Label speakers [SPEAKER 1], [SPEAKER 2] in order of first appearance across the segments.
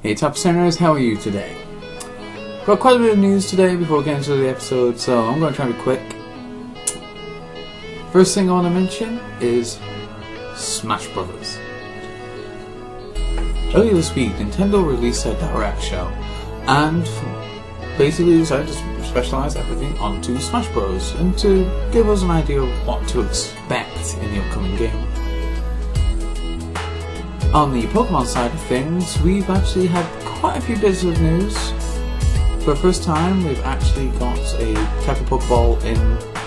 [SPEAKER 1] Hey Top Centers, how are you today? Got quite a bit of news today before we get into the episode, so I'm going to try to be quick. First thing I want to mention is Smash Brothers. Earlier this week, Nintendo released their Direct show, and basically decided to specialise everything onto Smash Bros. And to give us an idea of what to expect in the upcoming game. On the Pokemon side of things, we've actually had quite a few bits of news. For the first time, we've actually got a type of Pokeball in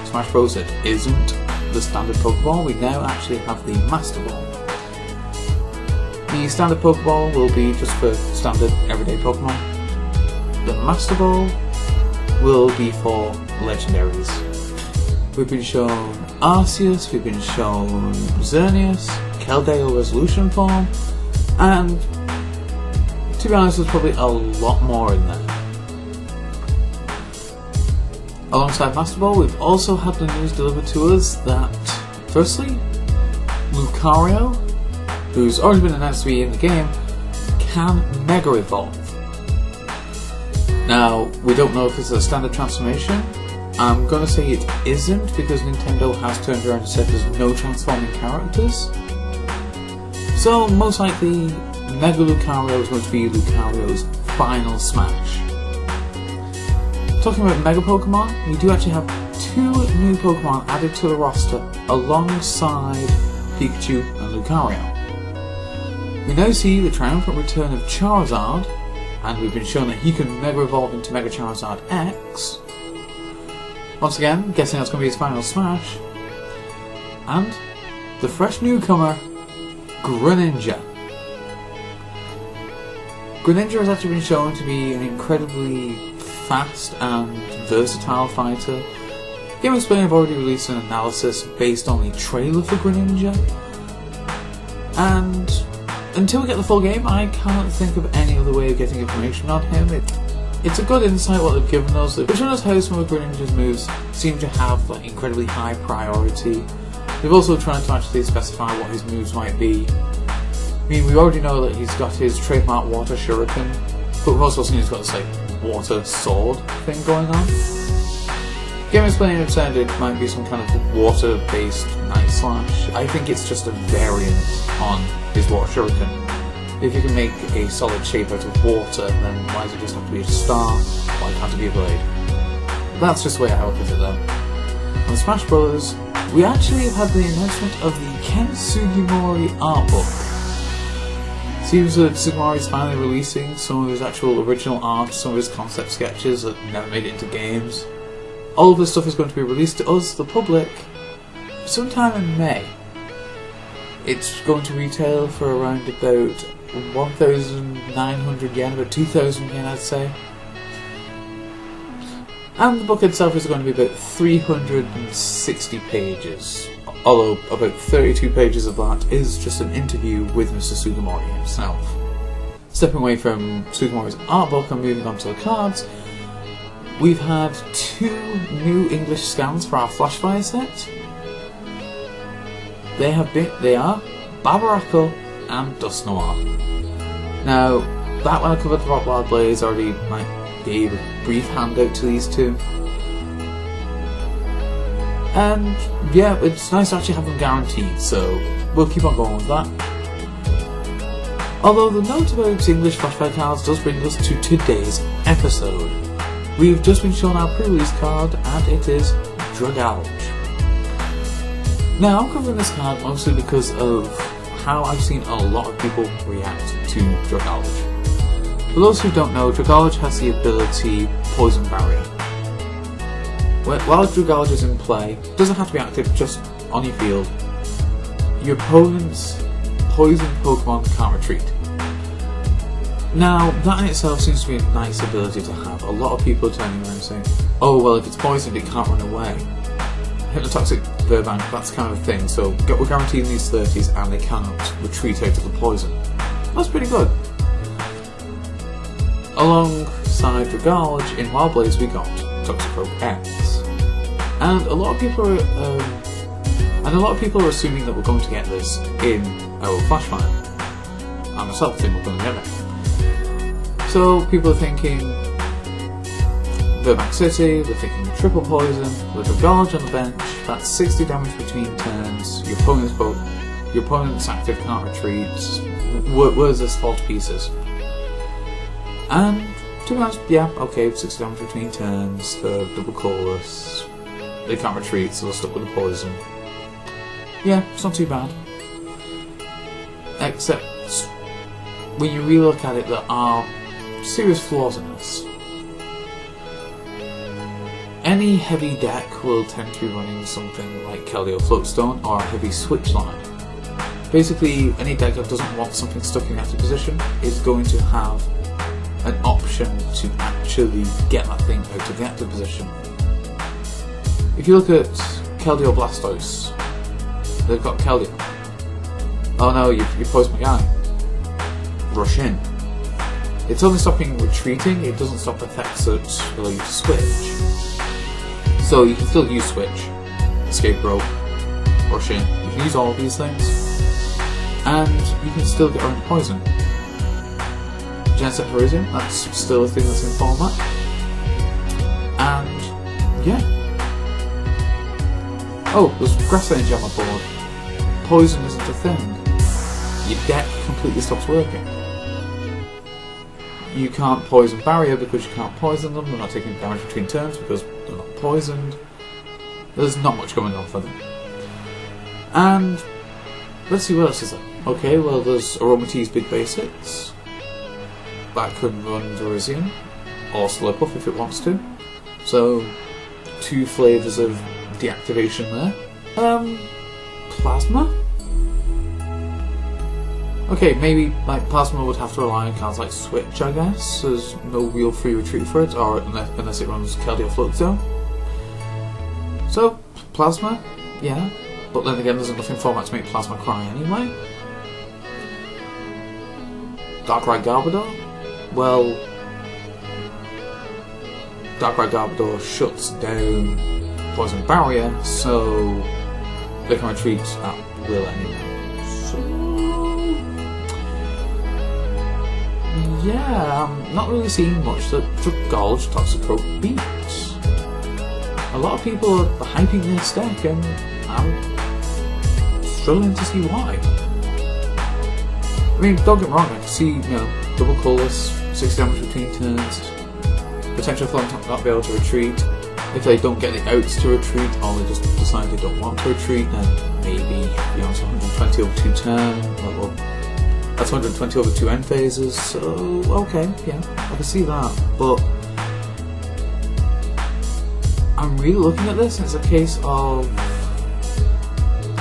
[SPEAKER 1] Smash Bros. That isn't the standard Pokeball. We now actually have the Master Ball. The standard Pokeball will be just for standard everyday Pokemon. The Master Ball will be for legendaries. We've been shown Arceus, we've been shown Xerneas, Keldale Resolution Form, and to be honest, there's probably a lot more in there. Alongside Master Ball, we've also had the news delivered to us that, firstly, Lucario, who's already been announced to be in the game, can Mega Evolve. Now, we don't know if it's a standard transformation. I'm going to say it isn't because Nintendo has turned around and said there's no transforming characters. So, most likely, Mega Lucario is going to be Lucario's final smash. Talking about Mega Pokemon, we do actually have 2 new Pokemon added to the roster alongside Pikachu and Lucario. We now see the triumphant return of Charizard, and we've been shown that he can Mega Evolve into Mega Charizard X. Once again, guessing that's going to be his final smash. And the fresh newcomer, Greninja. Greninja has actually been shown to be an incredibly fast and versatile fighter. Game Explain have already released an analysis based on the trailer for Greninja. And until we get the full game, I can't think of any other way of getting information on him. It's a good insight what they've given us. They've shown us how some of Greninja's moves seem to have incredibly high priority. They've also tried to actually specify what his moves might be. I mean, we already know that he's got his trademark water shuriken, but we've also seen he's got this water sword thing going on. Game Explain have said it might be some kind of water-based Night Slash. I think it's just a variant on his water shuriken. If you can make a solid shape out of water, then why does it just have to be a star? Why can't it be a blade? That's just the way I look at it though. On Smash Bros., we actually have had the announcement of the Ken Sugimori art book. Seems that Sugimori's finally releasing some of his actual original art, some of his concept sketches that never made it into games. All of this stuff is going to be released to us, the public, sometime in May. It's going to retail for around about 1,900 yen, about 2,000 yen I'd say. And the book itself is going to be about 360 pages, although about 32 pages of that is just an interview with Mr. Sugimori himself. Stepping away from Sugimori's art book and moving on to the cards, we've had 2 new English scans for our Flashfire set. They are Barbarako and Dust Noir. Now, that when I covered the Rock Wild Blaze already gave a brief handout to these 2. And yeah, it's nice to actually have them guaranteed, so we'll keep on going with that. Although the note about English Flashfire cards does bring us to today's episode. We've just been shown our pre-release card, and it is Dragalge. Now, I'm covering this card mostly because of how I've seen a lot of people react to Dragalge. For those who don't know, Dragalge has the ability Poison Barrier. While Dragalge is in play, it doesn't have to be active, just on your field. Your opponent's poison Pokemon can't retreat. Now, that in itself seems to be a nice ability to have. A lot of people are turning around saying, oh well, if it's poisoned it can't run away. Hypnotoxic Burbank, that's kind of a thing, so we're guaranteeing these 30s and they cannot retreat out of the poison. That's pretty good. Alongside Dragalge, in Wild Blaze we got Toxicroak X. And a lot of people are assuming that we're going to get this in our Flashfire. I myself think we're going to get it. So people are thinking Vermac City, they're thinking triple poison, with Dragalge on the bench, that's 60 damage between turns, your opponent's active can't retreat, where's this fall to pieces? And to be honest, yeah, okay, 60 damage between turns, the double colorless, they can't retreat, so they're stuck with the poison. Yeah, it's not too bad. Except, when you really look at it, there are serious flaws in this. Any heavy deck will tend to be running something like Keldeo Floatstone or a heavy switch line. Basically, any deck that doesn't want something stuck in active position is going to have an option to actually get that thing out of the active position. If you look at Keldeo Blastoise, they've got Keldeo. Oh no, you poised my guy. Rush in. It's only stopping retreating, it doesn't stop effects that allow you to switch. So you can still use switch, escape rope, rush in. You can use all of these things, and you can still get around poison. Geneset Parisian, that's still a thing that's in format. And yeah. Oh, there's Grass Energy on my board. Poison isn't a thing. Your deck completely stops working. You can't poison barrier because you can't poison them, they're not taking damage between turns because they're not poisoned. There's not much going on for them. And let's see what else is there. Okay, well there's Aromatisse Big Basics. That could run Virizion, or Slurpuff if it wants to. So, 2 flavours of deactivation there. Plasma? Okay, maybe like Plasma would have to rely on cards like Switch, I guess. There's no real free retreat for it, or unless it runs Keldeo Floatstone. So, Plasma, yeah. But then again, there's enough in format to make Plasma cry anyway. Darkrai Garbodor? Well, Darkrai Garbodor shuts down Poison Barrier, so they can retreat at will anyway. So, yeah, I'm not really seeing much that Dragalge Toxicroak beats. A lot of people are hyping this deck, and I'm struggling to see why. I mean, don't get me wrong, I can see, double colorless, 6 damage between turns, potential for them to not be able to retreat. If they don't get the outs to retreat, or they just decide they don't want to retreat, then maybe, it's 120 over 2 turns, well, that's 120 over 2 end phases, so, okay, yeah, I can see that, but I'm really looking at this, and it's a case of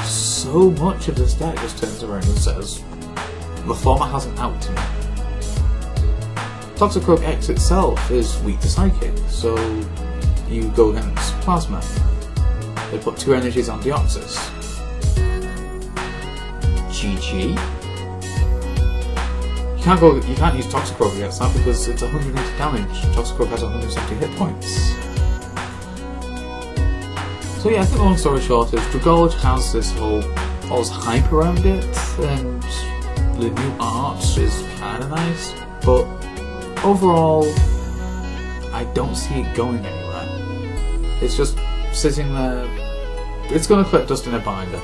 [SPEAKER 1] so much of this deck just turns around and says, the format has an out to me. Toxicroak X itself is weak to Psychic, so you go against Plasma. They put 2 energies on Deoxys. GG. You can't use Toxicroak against that because it's 180 damage. Toxicroak has 170 hit points. So yeah, I think the long story short is Dragalge has this whole false hype around it, and the new art is kinda nice, but overall I don't see it going anywhere. It's just sitting there. It's gonna collect dust in a binder.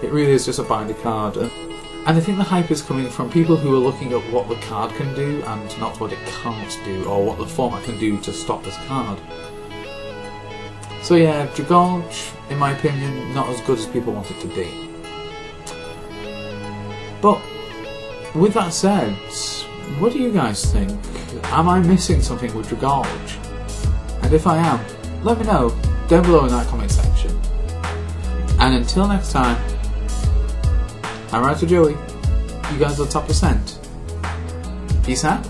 [SPEAKER 1] It really is just a binder card, and I think the hype is coming from people who are looking at what the card can do and not what it can't do, or what the format can do to stop this card. So yeah, Dragalge, in my opinion, not as good as people want it to be. But with that said, what do you guys think? Am I missing something with Dragalge? And if I am, let me know down below in that comment section. And until next time, I'm Writer Joey. You guys are the top percent. Peace out.